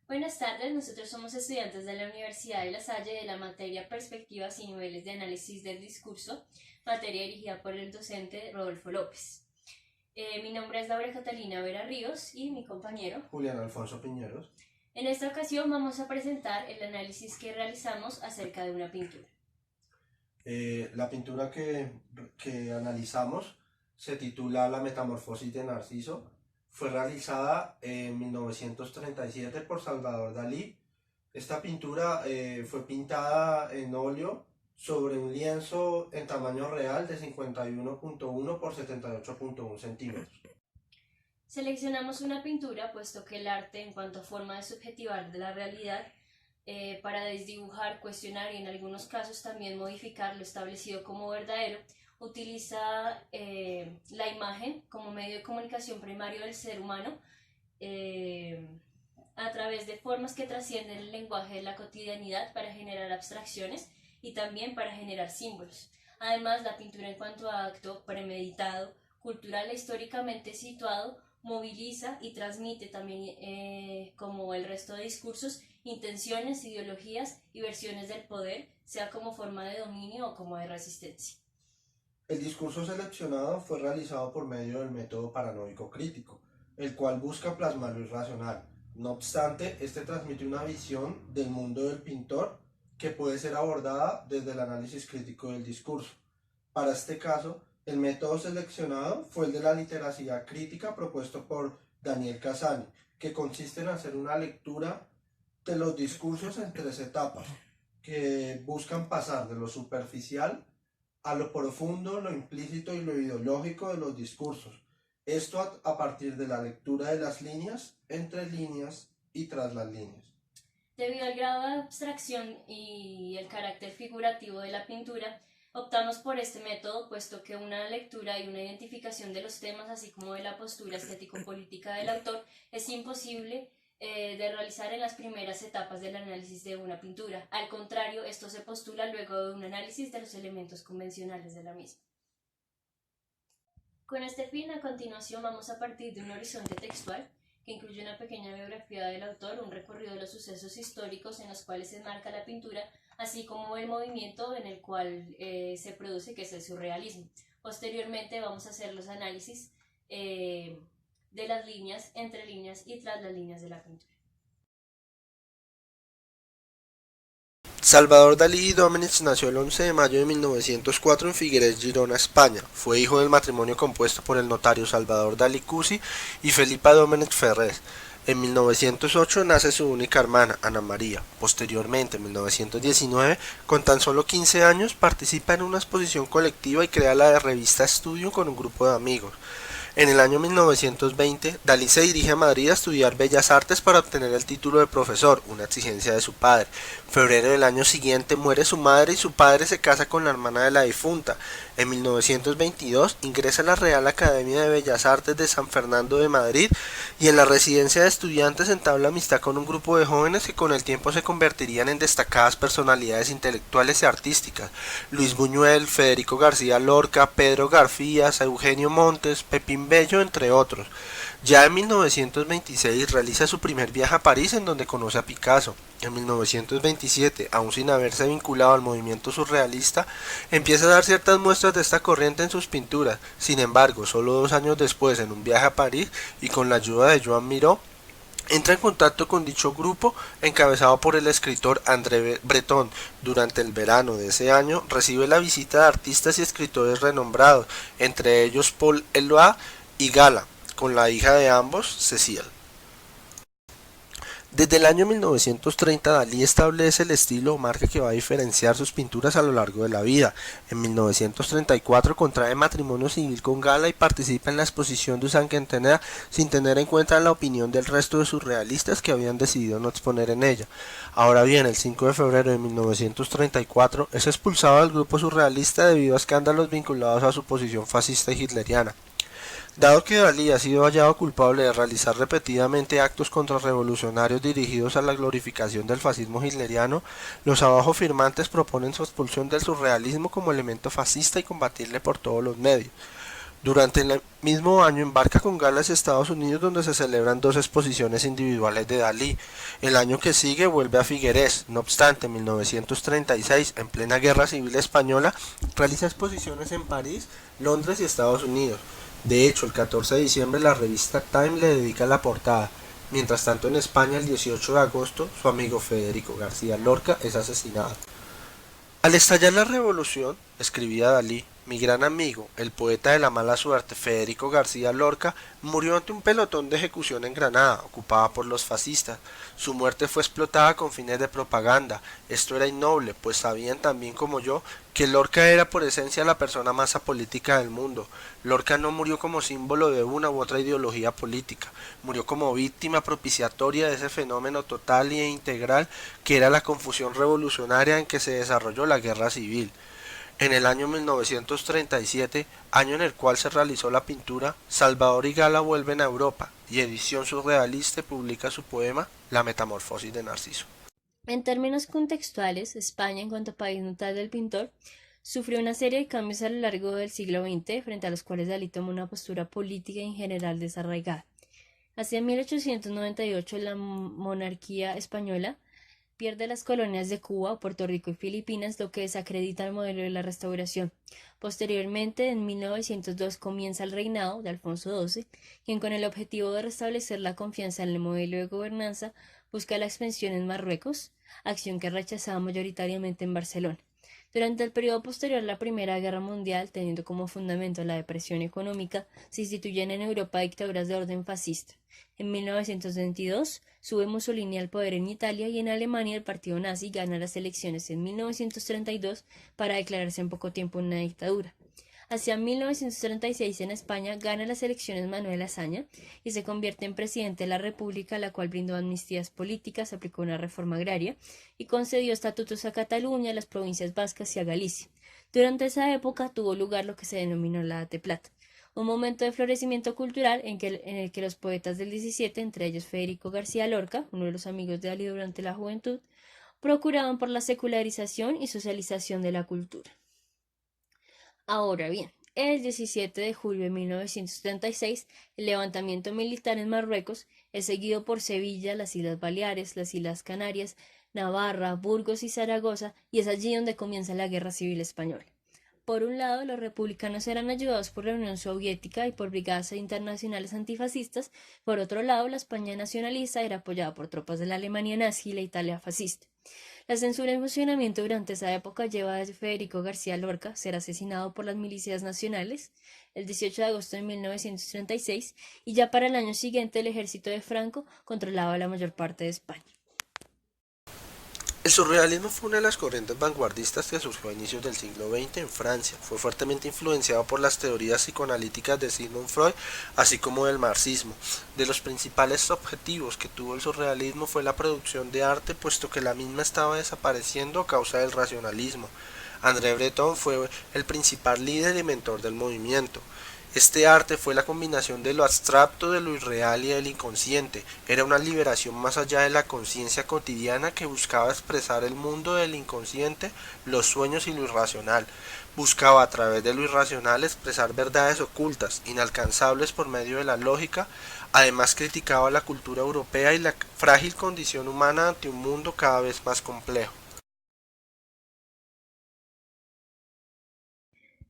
Buenas tardes, nosotros somos estudiantes de la Universidad de La Salle de la materia Perspectivas y Niveles de Análisis del Discurso, materia dirigida por el docente Rodolfo López. Mi nombre es Laura Catalina Vera Ríos y mi compañero Julián Alfonso Piñeros. En esta ocasión vamos a presentar el análisis que realizamos acerca de una pintura. La pintura que analizamos se titula La Metamorfosis de Narciso. Fue realizada en 1937 por Salvador Dalí. Esta pintura fue pintada en óleo sobre un lienzo en tamaño real de 51.1 por 78.1 centímetros. Seleccionamos una pintura puesto que el arte, en cuanto a forma de subjetivar de la realidad, para desdibujar, cuestionar y en algunos casos también modificar lo establecido como verdadero, utiliza la imagen como medio de comunicación primario del ser humano a través de formas que trascienden el lenguaje de la cotidianidad para generar abstracciones y también para generar símbolos. Además, la pintura en cuanto a acto premeditado, cultural e históricamente situado, moviliza y transmite también, como el resto de discursos, intenciones, ideologías y versiones del poder, sea como forma de dominio o como de resistencia. El discurso seleccionado fue realizado por medio del método paranoico crítico, el cual busca plasmar lo irracional. No obstante, este transmite una visión del mundo del pintor que puede ser abordada desde el análisis crítico del discurso. Para este caso, el método seleccionado fue el de la literacidad crítica propuesto por Daniel Casani, que consiste en hacer una lectura de los discursos en tres etapas, que buscan pasar de lo superficial a lo profundo, lo implícito y lo ideológico de los discursos. Esto a partir de la lectura de las líneas, entre líneas y tras las líneas. Debido al grado de abstracción y el carácter figurativo de la pintura, optamos por este método, puesto que una lectura y una identificación de los temas, así como de la postura estético-política del autor, es imposible de realizar en las primeras etapas del análisis de una pintura. Al contrario, esto se postula luego de un análisis de los elementos convencionales de la misma. Con este fin, a continuación vamos a partir de un horizonte textual que incluye una pequeña biografía del autor, un recorrido de los sucesos históricos en los cuales se enmarca la pintura, así como el movimiento en el cual se produce, que es el surrealismo. Posteriormente vamos a hacer los análisis de las líneas, entre líneas y tras las líneas de la pintura. Salvador Dalí Domènech nació el 11 de mayo de 1904 en Figueres, Girona, España. Fue hijo del matrimonio compuesto por el notario Salvador Dalí Cusi y Felipa Domènech Ferrer. En 1908 nace su única hermana, Ana María. Posteriormente, en 1919, con tan solo 15 años, participa en una exposición colectiva y crea la revista Estudio con un grupo de amigos. En el año 1920, Dalí se dirige a Madrid a estudiar Bellas Artes para obtener el título de profesor, una exigencia de su padre. En febrero del año siguiente muere su madre y su padre se casa con la hermana de la difunta. En 1922 ingresa a la Real Academia de Bellas Artes de San Fernando de Madrid y en la residencia de estudiantes entabla amistad con un grupo de jóvenes que con el tiempo se convertirían en destacadas personalidades intelectuales y artísticas. Luis Buñuel, Federico García Lorca, Pedro Garfías, Eugenio Montes, Pepín Bello, entre otros. Ya en 1926 realiza su primer viaje a París en donde conoce a Picasso. En 1927, aún sin haberse vinculado al movimiento surrealista, empieza a dar ciertas muestras de esta corriente en sus pinturas. Sin embargo, solo 2 años después, en un viaje a París y con la ayuda de Joan Miró, entra en contacto con dicho grupo encabezado por el escritor André Breton. Durante el verano de ese año recibe la visita de artistas y escritores renombrados, entre ellos Paul Eluard y Gala, con la hija de ambos, Cécile. Desde el año 1930 Dalí establece el estilo o marca que va a diferenciar sus pinturas a lo largo de la vida. En 1934 contrae matrimonio civil con Gala y participa en la exposición du Cinquantenaire sin tener en cuenta la opinión del resto de surrealistas que habían decidido no exponer en ella. Ahora bien, el 5 de febrero de 1934 es expulsado del grupo surrealista debido a escándalos vinculados a su posición fascista y hitleriana. Dado que Dalí ha sido hallado culpable de realizar repetidamente actos contrarrevolucionarios dirigidos a la glorificación del fascismo hitleriano, los abajo firmantes proponen su expulsión del surrealismo como elemento fascista y combatirle por todos los medios. Durante el mismo año embarca con Gala hacia Estados Unidos, donde se celebran dos exposiciones individuales de Dalí. El año que sigue vuelve a Figueres. No obstante, en 1936, en plena Guerra Civil Española, realiza exposiciones en París, Londres y Estados Unidos. De hecho, el 14 de diciembre la revista Time le dedica la portada. Mientras tanto, en España, el 18 de agosto, su amigo Federico García Lorca es asesinado. Al estallar la revolución, escribía Dalí, mi gran amigo, el poeta de la mala suerte Federico García Lorca, murió ante un pelotón de ejecución en Granada, ocupada por los fascistas. Su muerte fue explotada con fines de propaganda. Esto era innoble, pues sabían también como yo que Lorca era por esencia la persona más apolítica del mundo. Lorca no murió como símbolo de una u otra ideología política, murió como víctima propiciatoria de ese fenómeno total e integral que era la confusión revolucionaria en que se desarrolló la guerra civil. En el año 1937, año en el cual se realizó la pintura, Salvador y Gala vuelven a Europa y Edición Surrealista publica su poema La Metamorfosis de Narciso. En términos contextuales, España, en cuanto a país natal del pintor, sufrió una serie de cambios a lo largo del siglo XX, frente a los cuales Dalí tomó una postura política y en general desarraigada. Hacia 1898, la monarquía española pierde las colonias de Cuba, Puerto Rico y Filipinas, lo que desacredita el modelo de la restauración. Posteriormente, en 1902 comienza el reinado de Alfonso XII, quien con el objetivo de restablecer la confianza en el modelo de gobernanza busca la expansión en Marruecos, acción que rechazaba mayoritariamente en Barcelona. Durante el periodo posterior a la Primera Guerra Mundial, teniendo como fundamento la depresión económica, se instituyen en Europa dictaduras de orden fascista. En 1922 sube Mussolini al poder en Italia y en Alemania el partido nazi gana las elecciones en 1932 para declararse en poco tiempo una dictadura. Hacia 1936 en España gana las elecciones Manuel Azaña y se convierte en presidente de la República, la cual brindó amnistías políticas, aplicó una reforma agraria y concedió estatutos a Cataluña, a las provincias vascas y a Galicia. Durante esa época tuvo lugar lo que se denominó la Edad de Plata, un momento de florecimiento cultural en el que los poetas del 17, entre ellos Federico García Lorca, uno de los amigos de Dalí durante la juventud, procuraban por la secularización y socialización de la cultura. Ahora bien, el 17 de julio de 1936, el levantamiento militar en Marruecos es seguido por Sevilla, las Islas Baleares, las Islas Canarias, Navarra, Burgos y Zaragoza, y es allí donde comienza la Guerra Civil Española. Por un lado, los republicanos eran ayudados por la Unión Soviética y por brigadas internacionales antifascistas. Por otro lado, la España nacionalista era apoyada por tropas de la Alemania nazi y la Italia fascista. La censura en funcionamiento durante esa época lleva a Federico García Lorca ser asesinado por las milicias nacionales el 18 de agosto de 1936 y ya para el año siguiente el ejército de Franco controlaba la mayor parte de España. El surrealismo fue una de las corrientes vanguardistas que surgió a inicios del siglo XX en Francia. Fue fuertemente influenciado por las teorías psicoanalíticas de Sigmund Freud, así como del marxismo. De los principales objetivos que tuvo el surrealismo fue la producción de arte, puesto que la misma estaba desapareciendo a causa del racionalismo. André Breton fue el principal líder y mentor del movimiento. Este arte fue la combinación de lo abstracto, de lo irreal y del inconsciente. Era una liberación más allá de la conciencia cotidiana que buscaba expresar el mundo del inconsciente, los sueños y lo irracional. Buscaba a través de lo irracional expresar verdades ocultas, inalcanzables por medio de la lógica. Además criticaba la cultura europea y la frágil condición humana ante un mundo cada vez más complejo.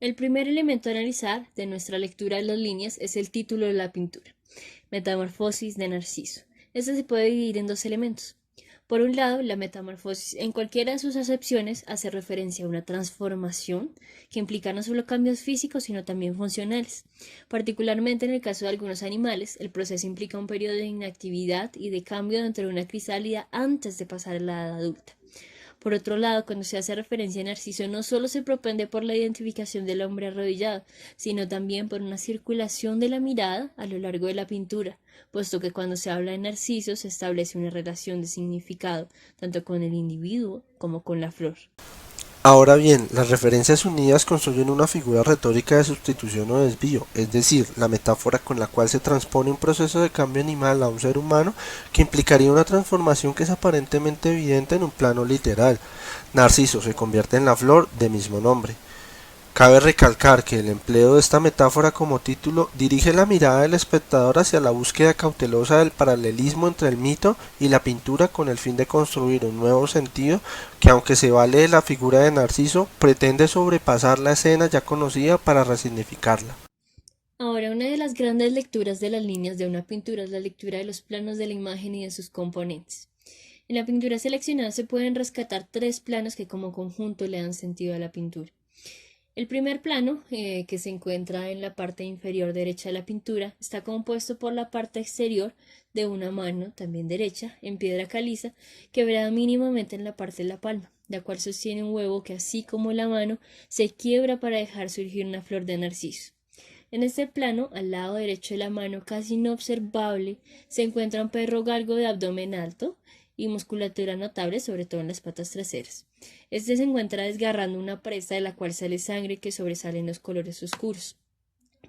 El primer elemento a analizar de nuestra lectura de las líneas es el título de la pintura, Metamorfosis de Narciso. Este se puede dividir en dos elementos. Por un lado, la metamorfosis en cualquiera de sus acepciones hace referencia a una transformación que implica no solo cambios físicos sino también funcionales. Particularmente en el caso de algunos animales, el proceso implica un periodo de inactividad y de cambio dentro de una crisálida antes de pasar a la edad adulta. Por otro lado, cuando se hace referencia a Narciso, no solo se propende por la identificación del hombre arrodillado, sino también por una circulación de la mirada a lo largo de la pintura, puesto que cuando se habla de Narciso se establece una relación de significado, tanto con el individuo como con la flor. Ahora bien, las referencias unidas construyen una figura retórica de sustitución o desvío, es decir, la metáfora con la cual se transpone un proceso de cambio animal a un ser humano que implicaría una transformación que es aparentemente evidente en un plano literal. Narciso se convierte en la flor de mismo nombre. Cabe recalcar que el empleo de esta metáfora como título dirige la mirada del espectador hacia la búsqueda cautelosa del paralelismo entre el mito y la pintura con el fin de construir un nuevo sentido que, aunque se vale de la figura de Narciso, pretende sobrepasar la escena ya conocida para resignificarla. Ahora, una de las grandes lecturas de las líneas de una pintura es la lectura de los planos de la imagen y de sus componentes. En la pintura seleccionada se pueden rescatar tres planos que como conjunto le dan sentido a la pintura. El primer plano, que se encuentra en la parte inferior derecha de la pintura, está compuesto por la parte exterior de una mano, también derecha, en piedra caliza, quebrada mínimamente en la parte de la palma, la cual sostiene un huevo que, así como la mano, se quiebra para dejar surgir una flor de narciso. En este plano, al lado derecho de la mano, casi inobservable, se encuentra un perro galgo de abdomen alto y musculatura notable, sobre todo en las patas traseras. Este se encuentra desgarrando una presa de la cual sale sangre que sobresale en los colores oscuros.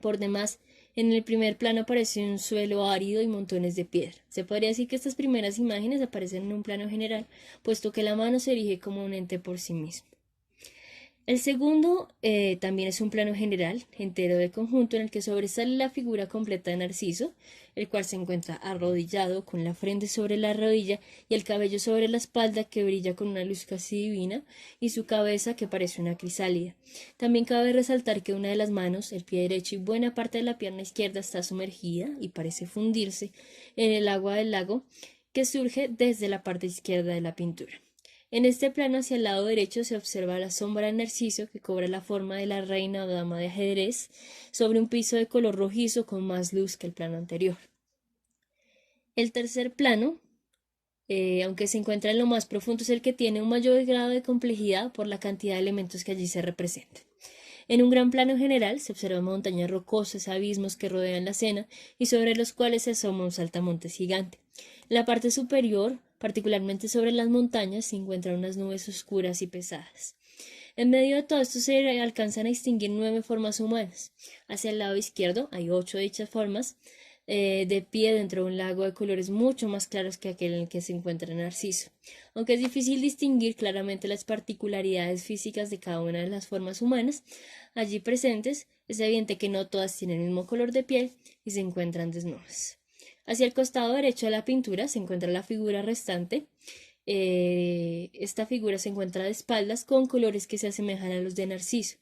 Por demás, en el primer plano aparece un suelo árido y montones de piedra. Se podría decir que estas primeras imágenes aparecen en un plano general, puesto que la mano se erige como un ente por sí mismo. El segundo también es un plano general, entero de conjunto, en el que sobresale la figura completa de Narciso, el cual se encuentra arrodillado, con la frente sobre la rodilla y el cabello sobre la espalda, que brilla con una luz casi divina, y su cabeza, que parece una crisálida. También cabe resaltar que una de las manos, el pie derecho y buena parte de la pierna izquierda está sumergida y parece fundirse en el agua del lago que surge desde la parte izquierda de la pintura. En este plano, hacia el lado derecho, se observa la sombra de Narciso, que cobra la forma de la reina o dama de ajedrez sobre un piso de color rojizo con más luz que el plano anterior. El tercer plano, aunque se encuentra en lo más profundo, es el que tiene un mayor grado de complejidad por la cantidad de elementos que allí se representan. En un gran plano general se observan montañas rocosas, abismos que rodean la escena y sobre los cuales se asoma un saltamontes gigante. En la parte superior, particularmente sobre las montañas, se encuentran unas nubes oscuras y pesadas. En medio de todo esto se alcanzan a distinguir 9 formas humanas. Hacia el lado izquierdo hay 8 de dichas formas, de pie dentro de un lago de colores mucho más claros que aquel en el que se encuentra Narciso. Aunque es difícil distinguir claramente las particularidades físicas de cada una de las formas humanas allí presentes, es evidente que no todas tienen el mismo color de piel y se encuentran desnudas. Hacia el costado derecho de la pintura se encuentra la figura restante. Esta figura se encuentra de espaldas con colores que se asemejan a los de Narciso.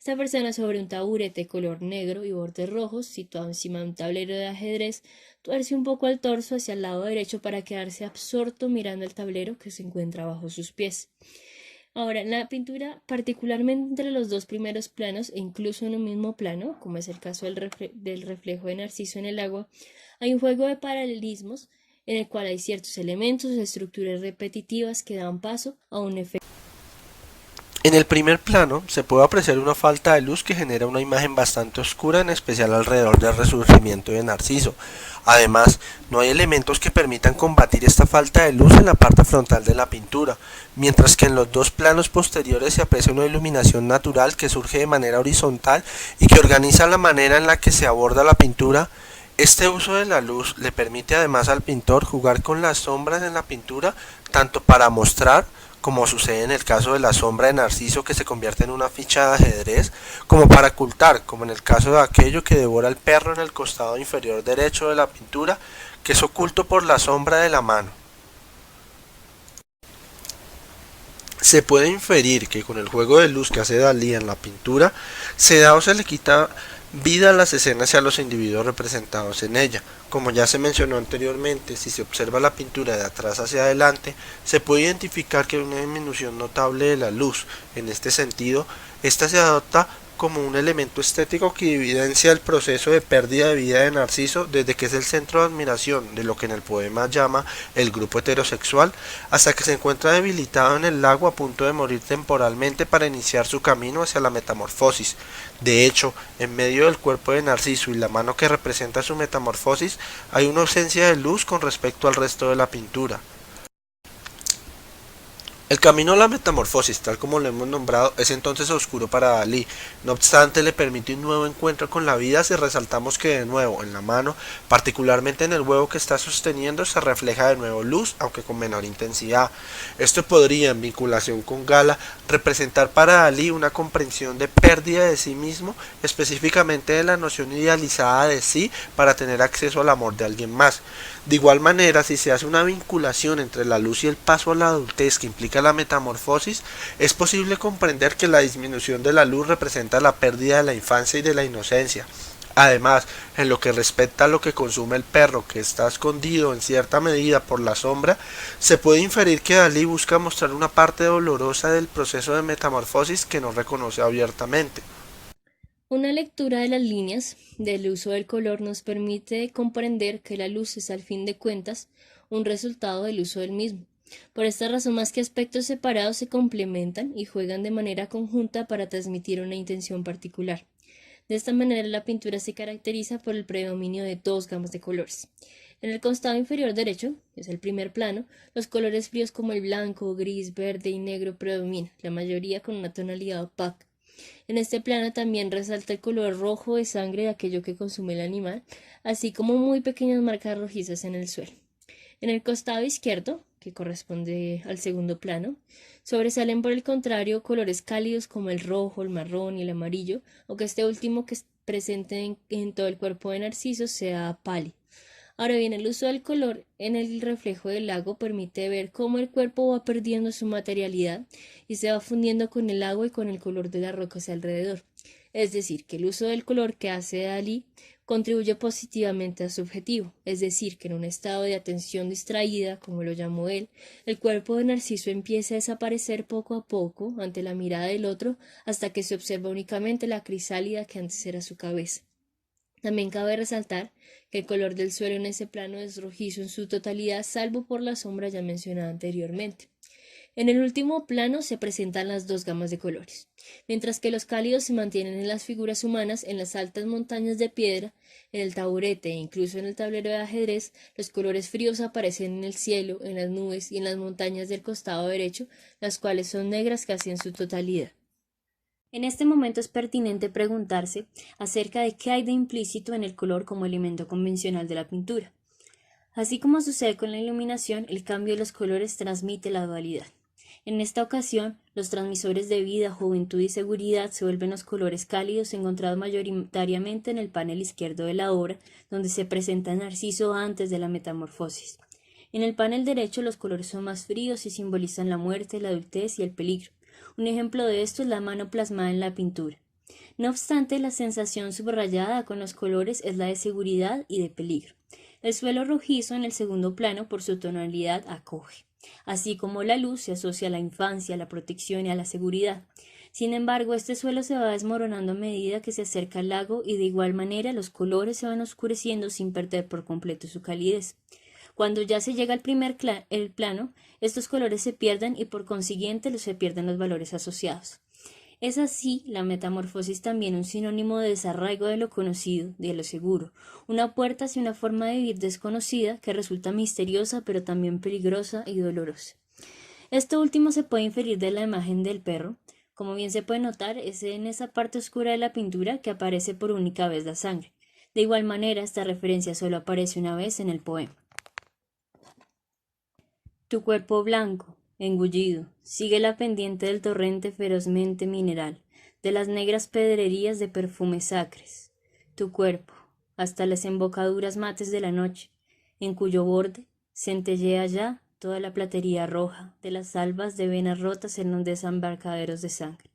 Esta persona sobre un taburete color negro y bordes rojos, situado encima de un tablero de ajedrez, tuerce un poco el torso hacia el lado derecho para quedarse absorto mirando el tablero que se encuentra bajo sus pies. Ahora, en la pintura, particularmente entre los dos primeros planos e incluso en un mismo plano, como es el caso del reflejo de Narciso en el agua, hay un juego de paralelismos en el cual hay ciertos elementos o estructuras repetitivas que dan paso a un efecto. En el primer plano se puede apreciar una falta de luz que genera una imagen bastante oscura, en especial alrededor del resurgimiento de Narciso. Además, no hay elementos que permitan combatir esta falta de luz en la parte frontal de la pintura, mientras que en los dos planos posteriores se aprecia una iluminación natural que surge de manera horizontal y que organiza la manera en la que se aborda la pintura. Este uso de la luz le permite además al pintor jugar con las sombras en la pintura, tanto para mostrar, como sucede en el caso de la sombra de Narciso que se convierte en una ficha de ajedrez, como para ocultar, como en el caso de aquello que devora el perro en el costado inferior derecho de la pintura, que es oculto por la sombra de la mano. Se puede inferir que con el juego de luz que hace Dalí en la pintura, se da o se le quita vida a las escenas y a los individuos representados en ella. Como ya se mencionó anteriormente, si se observa la pintura de atrás hacia adelante, se puede identificar que hay una disminución notable de la luz. En este sentido, esta se adopta como un elemento estético que evidencia el proceso de pérdida de vida de Narciso desde que es el centro de admiración de lo que en el poema llama el grupo heterosexual, hasta que se encuentra debilitado en el lago a punto de morir temporalmente para iniciar su camino hacia la metamorfosis. De hecho, en medio del cuerpo de Narciso y la mano que representa su metamorfosis, hay una ausencia de luz con respecto al resto de la pintura. El camino a la metamorfosis, tal como lo hemos nombrado, es entonces oscuro para Dalí. No obstante, le permite un nuevo encuentro con la vida si resaltamos que de nuevo en la mano, particularmente en el huevo que está sosteniendo, se refleja de nuevo luz, aunque con menor intensidad. Esto podría, en vinculación con Gala, representar para Dalí una comprensión de pérdida de sí mismo, específicamente de la noción idealizada de sí para tener acceso al amor de alguien más. De igual manera, si se hace una vinculación entre la luz y el paso a la adultez que implica la metamorfosis, es posible comprender que la disminución de la luz representa la pérdida de la infancia y de la inocencia. Además, en lo que respecta a lo que consume el perro, que está escondido en cierta medida por la sombra, se puede inferir que Dalí busca mostrar una parte dolorosa del proceso de metamorfosis que no reconoce abiertamente. Una lectura de las líneas del uso del color nos permite comprender que la luz es al fin de cuentas un resultado del uso del mismo. Por esta razón, más que aspectos separados, se complementan y juegan de manera conjunta para transmitir una intención particular. De esta manera, la pintura se caracteriza por el predominio de dos gamas de colores. En el costado inferior derecho, que es el primer plano, los colores fríos como el blanco, gris, verde y negro predominan, la mayoría con una tonalidad opaca. En este plano también resalta el color rojo de sangre de aquello que consume el animal, así como muy pequeñas marcas rojizas en el suelo. En el costado izquierdo, que corresponde al segundo plano, sobresalen por el contrario colores cálidos como el rojo, el marrón y el amarillo, aunque este último que es presente en todo el cuerpo de Narciso sea pálido. Ahora bien, el uso del color en el reflejo del lago permite ver cómo el cuerpo va perdiendo su materialidad y se va fundiendo con el agua y con el color de las rocas alrededor. Es decir, que el uso del color que hace Dalí contribuye positivamente a su objetivo, es decir, que en un estado de atención distraída, como lo llamó él, el cuerpo de Narciso empieza a desaparecer poco a poco ante la mirada del otro hasta que se observa únicamente la crisálida que antes era su cabeza. También cabe resaltar que el color del suelo en ese plano es rojizo en su totalidad, salvo por la sombra ya mencionada anteriormente. En el último plano se presentan las dos gamas de colores. Mientras que los cálidos se mantienen en las figuras humanas, en las altas montañas de piedra, en el taburete e incluso en el tablero de ajedrez, los colores fríos aparecen en el cielo, en las nubes y en las montañas del costado derecho, las cuales son negras casi en su totalidad. En este momento es pertinente preguntarse acerca de qué hay de implícito en el color como elemento convencional de la pintura. Así como sucede con la iluminación, el cambio de los colores transmite la dualidad. En esta ocasión, los transmisores de vida, juventud y seguridad se vuelven los colores cálidos encontrados mayoritariamente en el panel izquierdo de la obra, donde se presenta Narciso antes de la metamorfosis. En el panel derecho los colores son más fríos y simbolizan la muerte, la adultez y el peligro. Un ejemplo de esto es la mano plasmada en la pintura. No obstante, la sensación subrayada con los colores es la de seguridad y de peligro. El suelo rojizo en el segundo plano por su tonalidad acoge. Así como la luz se asocia a la infancia, a la protección y a la seguridad. Sin embargo, este suelo se va desmoronando a medida que se acerca al lago y de igual manera los colores se van oscureciendo sin perder por completo su calidez. Cuando ya se llega al primer plano, estos colores se pierden y por consiguiente se pierden los valores asociados. Es así la metamorfosis también un sinónimo de desarraigo de lo conocido, de lo seguro, una puerta hacia una forma de vivir desconocida que resulta misteriosa pero también peligrosa y dolorosa. Esto último se puede inferir de la imagen del perro. Como bien se puede notar, es en esa parte oscura de la pintura que aparece por única vez la sangre. De igual manera, esta referencia solo aparece una vez en el poema. Tu cuerpo blanco, engullido, sigue la pendiente del torrente ferozmente mineral, de las negras pedrerías de perfumes acres. Tu cuerpo, hasta las embocaduras mates de la noche, en cuyo borde centellea ya toda la platería roja de las albas de venas rotas en los desembarcaderos de sangre.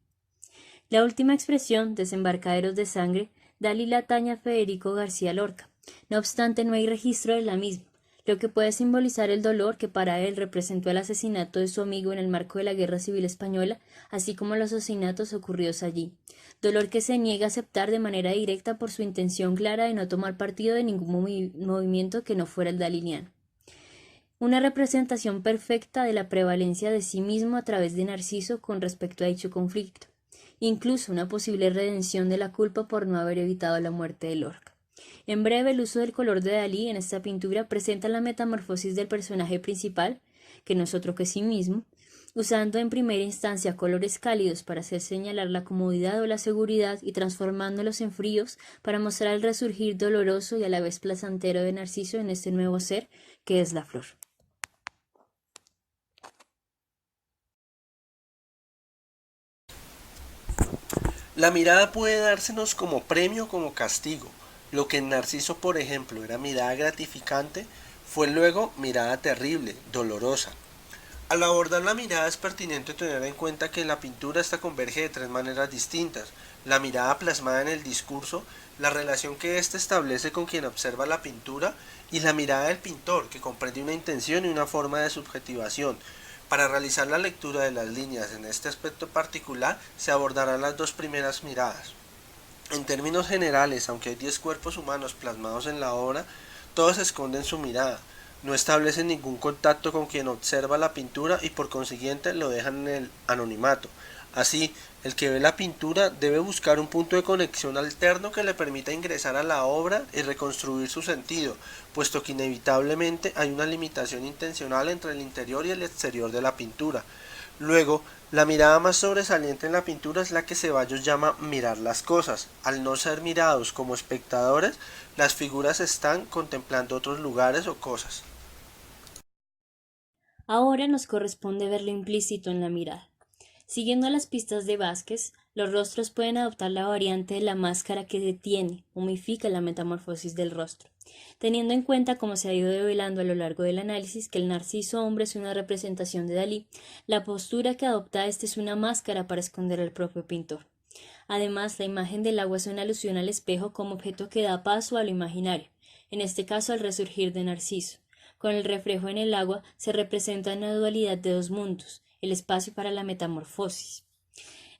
La última expresión, desembarcaderos de sangre, Dalí la atañe a Federico García Lorca. No obstante, no hay registro de la misma, lo que puede simbolizar el dolor que para él representó el asesinato de su amigo en el marco de la Guerra Civil Española, así como los asesinatos ocurridos allí. Dolor que se niega a aceptar de manera directa por su intención clara de no tomar partido de ningún movimiento que no fuera el daliniano. Una representación perfecta de la prevalencia de sí mismo a través de Narciso con respecto a dicho conflicto, incluso una posible redención de la culpa por no haber evitado la muerte de Lorca. En breve, el uso del color de Dalí en esta pintura presenta la metamorfosis del personaje principal, que no es otro que sí mismo, usando en primera instancia colores cálidos para hacer señalar la comodidad o la seguridad y transformándolos en fríos para mostrar el resurgir doloroso y a la vez placentero de Narciso en este nuevo ser que es la flor. La mirada puede dársenos como premio o como castigo. Lo que en Narciso, por ejemplo, era mirada gratificante, fue luego mirada terrible, dolorosa. Al abordar la mirada es pertinente tener en cuenta que la pintura esta converge de tres maneras distintas. La mirada plasmada en el discurso, la relación que éste establece con quien observa la pintura y la mirada del pintor, que comprende una intención y una forma de subjetivación. Para realizar la lectura de las líneas en este aspecto particular se abordarán las dos primeras miradas. En términos generales, aunque hay 10 cuerpos humanos plasmados en la obra, todos esconden su mirada, no establecen ningún contacto con quien observa la pintura y por consiguiente lo dejan en el anonimato. Así, el que ve la pintura debe buscar un punto de conexión alterno que le permita ingresar a la obra y reconstruir su sentido, puesto que inevitablemente hay una limitación intencional entre el interior y el exterior de la pintura. Luego, la mirada más sobresaliente en la pintura es la que Ceballos llama mirar las cosas. Al no ser mirados como espectadores, las figuras están contemplando otros lugares o cosas. Ahora nos corresponde ver lo implícito en la mirada. Siguiendo las pistas de Vázquez, los rostros pueden adoptar la variante de la máscara que detiene, humifica la metamorfosis del rostro, teniendo en cuenta, como se ha ido develando a lo largo del análisis, que el narciso hombre es una representación de Dalí, la postura que adopta este es una máscara para esconder al propio pintor. Además, la imagen del agua es una alusión al espejo como objeto que da paso a lo imaginario, en este caso al resurgir de Narciso. Con el reflejo en el agua se representa una dualidad de dos mundos, el espacio para la metamorfosis.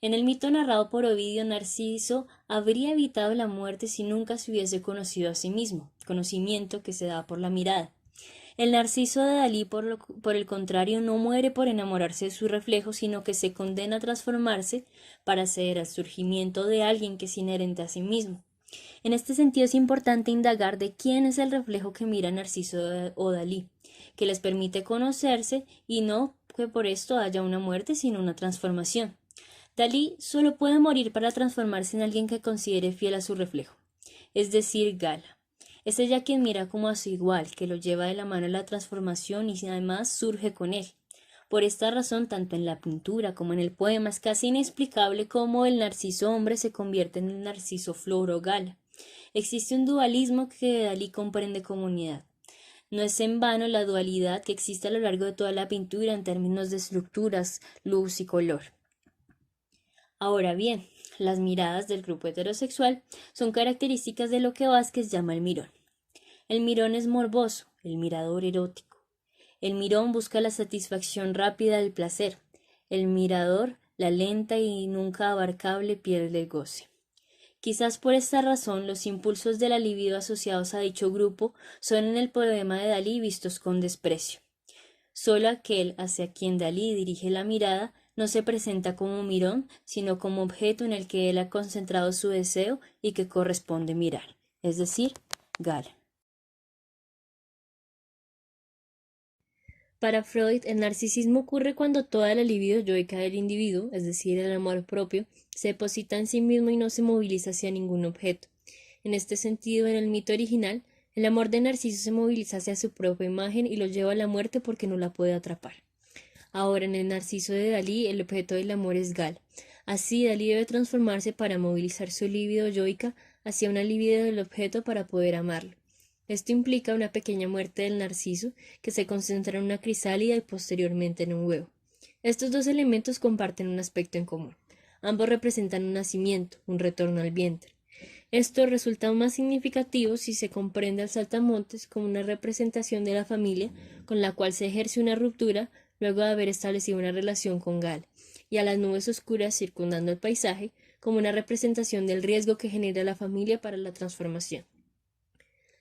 En el mito narrado por Ovidio, Narciso habría evitado la muerte si nunca se hubiese conocido a sí mismo, conocimiento que se da por la mirada. El Narciso de Dalí, por el contrario, no muere por enamorarse de su reflejo, sino que se condena a transformarse para ceder al surgimiento de alguien que es inherente a sí mismo. En este sentido es importante indagar de quién es el reflejo que mira Narciso o Dalí, que les permite conocerse y no que por esto haya una muerte, sino una transformación. Dalí solo puede morir para transformarse en alguien que considere fiel a su reflejo, es decir, Gala. Es ella quien mira como a su igual, que lo lleva de la mano a la transformación y además surge con él. Por esta razón, tanto en la pintura como en el poema es casi inexplicable cómo el narciso hombre se convierte en el narciso flor o Gala. Existe un dualismo que Dalí comprende como unidad. No es en vano la dualidad que existe a lo largo de toda la pintura en términos de estructuras, luz y color. Ahora bien, las miradas del grupo heterosexual son características de lo que Vázquez llama el mirón. El mirón es morboso, el mirador erótico. El mirón busca la satisfacción rápida del placer. El mirador, la lenta y nunca abarcable piel del goce. Quizás por esta razón los impulsos de la libido asociados a dicho grupo son en el poema de Dalí vistos con desprecio. Solo aquel hacia quien Dalí dirige la mirada no se presenta como mirón, sino como objeto en el que él ha concentrado su deseo y que corresponde mirar, es decir, Gala. Para Freud, el narcisismo ocurre cuando toda la libido yoica del individuo, es decir, el amor propio, se deposita en sí mismo y no se moviliza hacia ningún objeto. En este sentido, en el mito original, el amor de Narciso se moviliza hacia su propia imagen y lo lleva a la muerte porque no la puede atrapar. Ahora, en el Narciso de Dalí, el objeto del amor es Gala. Así, Dalí debe transformarse para movilizar su libido yoica hacia una libido del objeto para poder amarlo. Esto implica una pequeña muerte del narciso que se concentra en una crisálida y posteriormente en un huevo. Estos dos elementos comparten un aspecto en común. Ambos representan un nacimiento, un retorno al vientre. Esto resulta aún más significativo si se comprende al saltamontes como una representación de la familia con la cual se ejerce una ruptura luego de haber establecido una relación con Gala, y a las nubes oscuras circundando el paisaje como una representación del riesgo que genera la familia para la transformación.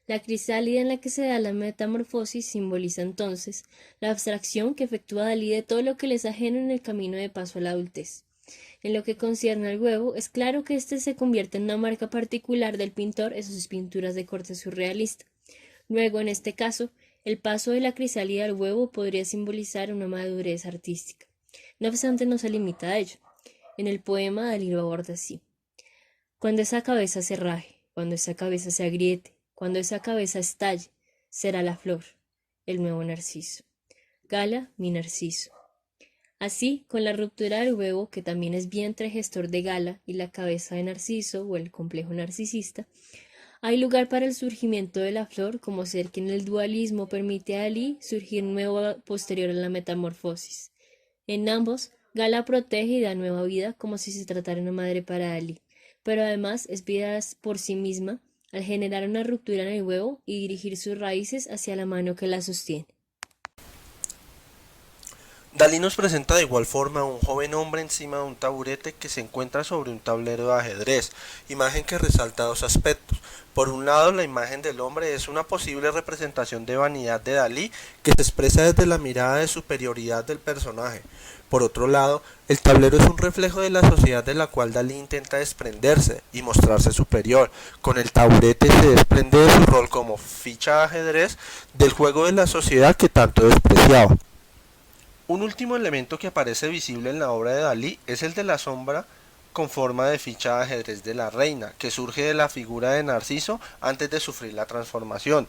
La crisálida en la que se da la metamorfosis simboliza entonces la abstracción que efectúa Dalí de todo lo que le es ajeno en el camino de paso a la adultez. En lo que concierne al huevo, es claro que éste se convierte en una marca particular del pintor en sus pinturas de corte surrealista. Luego, en este caso, el paso de la crisálida al huevo podría simbolizar una madurez artística. No obstante, no se limita a ello. En el poema Dalí lo aborda así: cuando esa cabeza se raje, cuando esa cabeza se agriete, cuando esa cabeza estalle, será la flor, el nuevo narciso. Gala, mi narciso. Así, con la ruptura del huevo, que también es vientre gestor de Gala, y la cabeza de Narciso, o el complejo narcisista, hay lugar para el surgimiento de la flor como ser que en el dualismo permite a Dalí surgir nuevo posterior a la metamorfosis. En ambos, Gala protege y da nueva vida como si se tratara de una madre para Dalí, pero además es vida por sí misma al generar una ruptura en el huevo y dirigir sus raíces hacia la mano que la sostiene. Dalí nos presenta de igual forma a un joven hombre encima de un taburete que se encuentra sobre un tablero de ajedrez, imagen que resalta dos aspectos. Por un lado, la imagen del hombre es una posible representación de vanidad de Dalí que se expresa desde la mirada de superioridad del personaje. Por otro lado, el tablero es un reflejo de la sociedad de la cual Dalí intenta desprenderse y mostrarse superior. Con el taburete se desprende de su rol como ficha de ajedrez del juego de la sociedad que tanto despreciaba. Un último elemento que aparece visible en la obra de Dalí es el de la sombra con forma de ficha de ajedrez de la reina, que surge de la figura de Narciso antes de sufrir la transformación.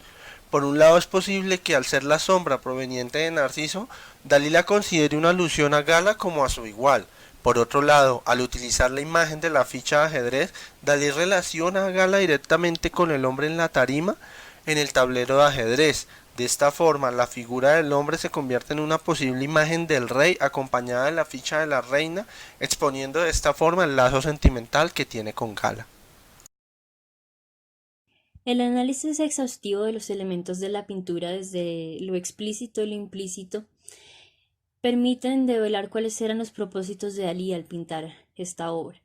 Por un lado es posible que al ser la sombra proveniente de Narciso, Dalí la considere una alusión a Gala como a su igual. Por otro lado, al utilizar la imagen de la ficha de ajedrez, Dalí relaciona a Gala directamente con el hombre en la tarima en el tablero de ajedrez. De esta forma, la figura del hombre se convierte en una posible imagen del rey acompañada de la ficha de la reina, exponiendo de esta forma el lazo sentimental que tiene con Gala. El análisis exhaustivo de los elementos de la pintura desde lo explícito y lo implícito permiten develar cuáles eran los propósitos de Dalí al pintar esta obra.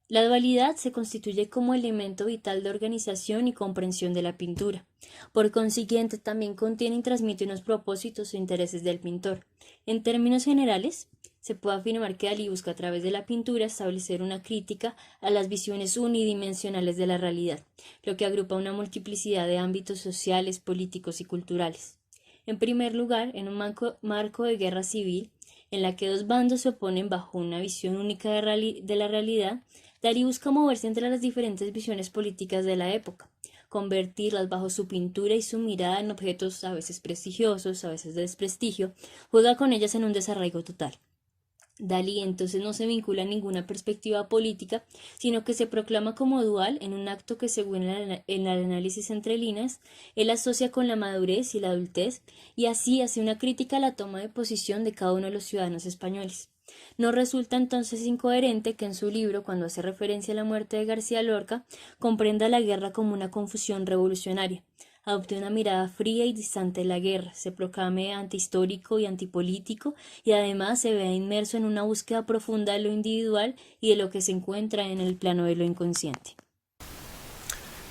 La dualidad se constituye como elemento vital de organización y comprensión de la pintura. Por consiguiente, también contiene y transmite unos propósitos o intereses del pintor. En términos generales, se puede afirmar que Dalí busca a través de la pintura establecer una crítica a las visiones unidimensionales de la realidad, lo que agrupa una multiplicidad de ámbitos sociales, políticos y culturales. En primer lugar, en un marco de guerra civil, en la que dos bandos se oponen bajo una visión única de la realidad, Dalí busca moverse entre las diferentes visiones políticas de la época, convertirlas bajo su pintura y su mirada en objetos a veces prestigiosos, a veces de desprestigio, juega con ellas en un desarraigo total. Dalí entonces no se vincula a ninguna perspectiva política, sino que se proclama como dual en un acto que, según el análisis entre líneas, él asocia con la madurez y la adultez, y así hace una crítica a la toma de posición de cada uno de los ciudadanos españoles. No resulta entonces incoherente que en su libro, cuando hace referencia a la muerte de García Lorca, comprenda la guerra como una confusión revolucionaria, adopte una mirada fría y distante de la guerra, se proclame antihistórico y antipolítico, y además se vea inmerso en una búsqueda profunda de lo individual y de lo que se encuentra en el plano de lo inconsciente.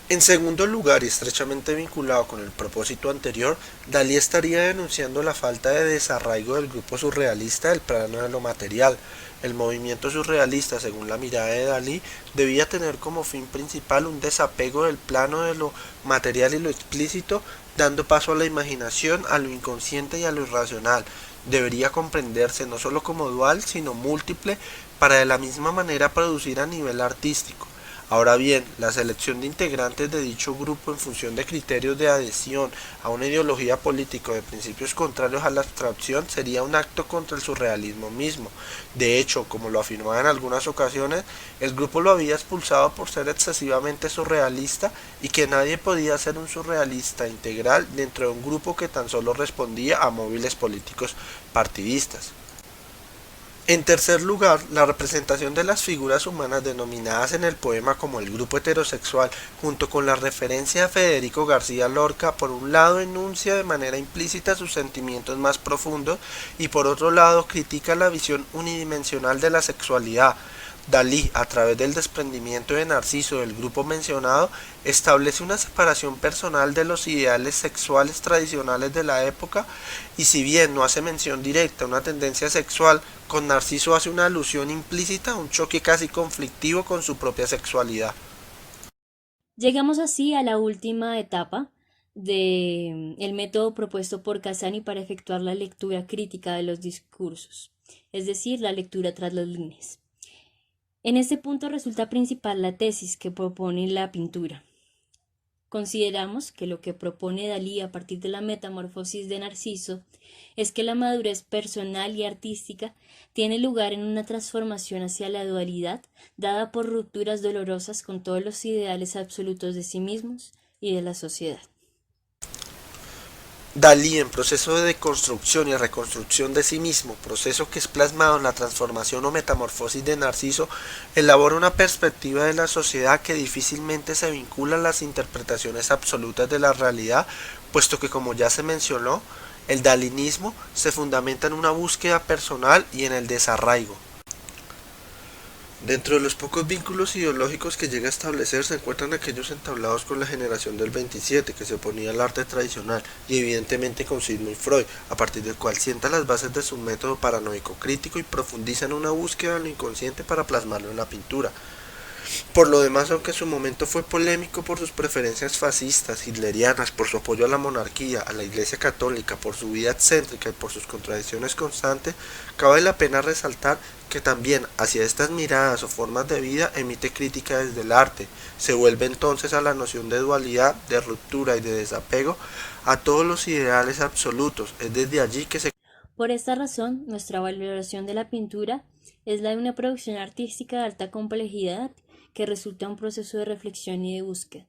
En segundo lugar, y estrechamente vinculado con el propósito anterior, Dalí estaría denunciando la falta de desarraigo del grupo surrealista del plano de lo material. El movimiento surrealista, según la mirada de Dalí, debía tener como fin principal un desapego del plano de lo material y lo explícito, dando paso a la imaginación, a lo inconsciente y a lo irracional. Debería comprenderse no solo como dual, sino múltiple, para de la misma manera producir a nivel artístico. Ahora bien, la selección de integrantes de dicho grupo en función de criterios de adhesión a una ideología política de principios contrarios a la abstracción sería un acto contra el surrealismo mismo. De hecho, como lo afirmaba en algunas ocasiones, el grupo lo había expulsado por ser excesivamente surrealista y que nadie podía ser un surrealista integral dentro de un grupo que tan solo respondía a móviles políticos partidistas. En tercer lugar, la representación de las figuras humanas denominadas en el poema como el grupo heterosexual, junto con la referencia a Federico García Lorca, por un lado enuncia de manera implícita sus sentimientos más profundos y por otro lado critica la visión unidimensional de la sexualidad. Dalí, a través del desprendimiento de Narciso del grupo mencionado, establece una separación personal de los ideales sexuales tradicionales de la época y si bien no hace mención directa a una tendencia sexual, con Narciso hace una alusión implícita a un choque casi conflictivo con su propia sexualidad. Llegamos así a la última etapa del método propuesto por Casani para efectuar la lectura crítica de los discursos, es decir, la lectura tras las líneas. En este punto resulta principal la tesis que propone la pintura. Consideramos que lo que propone Dalí a partir de la metamorfosis de Narciso es que la madurez personal y artística tiene lugar en una transformación hacia la dualidad dada por rupturas dolorosas con todos los ideales absolutos de sí mismos y de la sociedad. Dalí, en proceso de deconstrucción y reconstrucción de sí mismo, proceso que es plasmado en la transformación o metamorfosis de Narciso, elabora una perspectiva de la sociedad que difícilmente se vincula a las interpretaciones absolutas de la realidad, puesto que, como ya se mencionó, el dalinismo se fundamenta en una búsqueda personal y en el desarraigo. Dentro de los pocos vínculos ideológicos que llega a establecer se encuentran aquellos entablados con la generación del 27 que se oponía al arte tradicional y evidentemente con Sigmund Freud, a partir del cual sienta las bases de su método paranoico crítico y profundiza en una búsqueda de lo inconsciente para plasmarlo en la pintura. Por lo demás, aunque su momento fue polémico por sus preferencias fascistas, hitlerianas, por su apoyo a la monarquía, a la Iglesia Católica, por su vida excéntrica y por sus contradicciones constantes, cabe la pena resaltar que también hacia estas miradas o formas de vida emite crítica desde el arte. Se vuelve entonces a la noción de dualidad, de ruptura y de desapego a todos los ideales absolutos. Es desde allí que se... Por esta razón, nuestra valoración de la pintura es la de una producción artística de alta complejidad que resulta un proceso de reflexión y de búsqueda.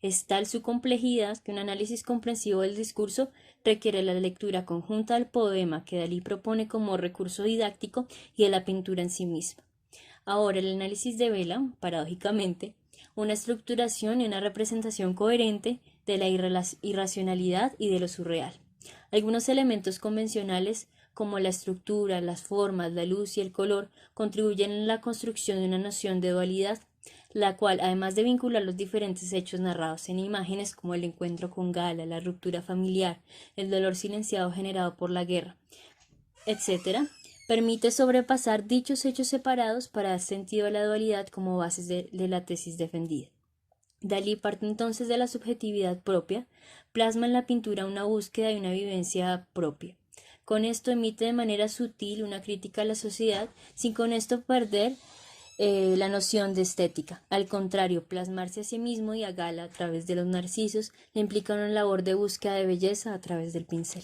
Es tal su complejidad que un análisis comprensivo del discurso requiere la lectura conjunta del poema que Dalí propone como recurso didáctico y de la pintura en sí misma. Ahora, el análisis devela, paradójicamente, una estructuración y una representación coherente de la irracionalidad y de lo surreal. Algunos elementos convencionales, como la estructura, las formas, la luz y el color, contribuyen en la construcción de una noción de dualidad, la cual, además de vincular los diferentes hechos narrados en imágenes como el encuentro con Gala, la ruptura familiar, el dolor silenciado generado por la guerra, etc., permite sobrepasar dichos hechos separados para dar sentido a la dualidad como bases de la tesis defendida. Dalí parte entonces de la subjetividad propia, plasma en la pintura una búsqueda y una vivencia propia. Con esto emite de manera sutil una crítica a la sociedad, sin con esto perder la noción de estética. Al contrario, plasmarse a sí mismo y a Gala a través de los narcisos le implica una labor de búsqueda de belleza a través del pincel.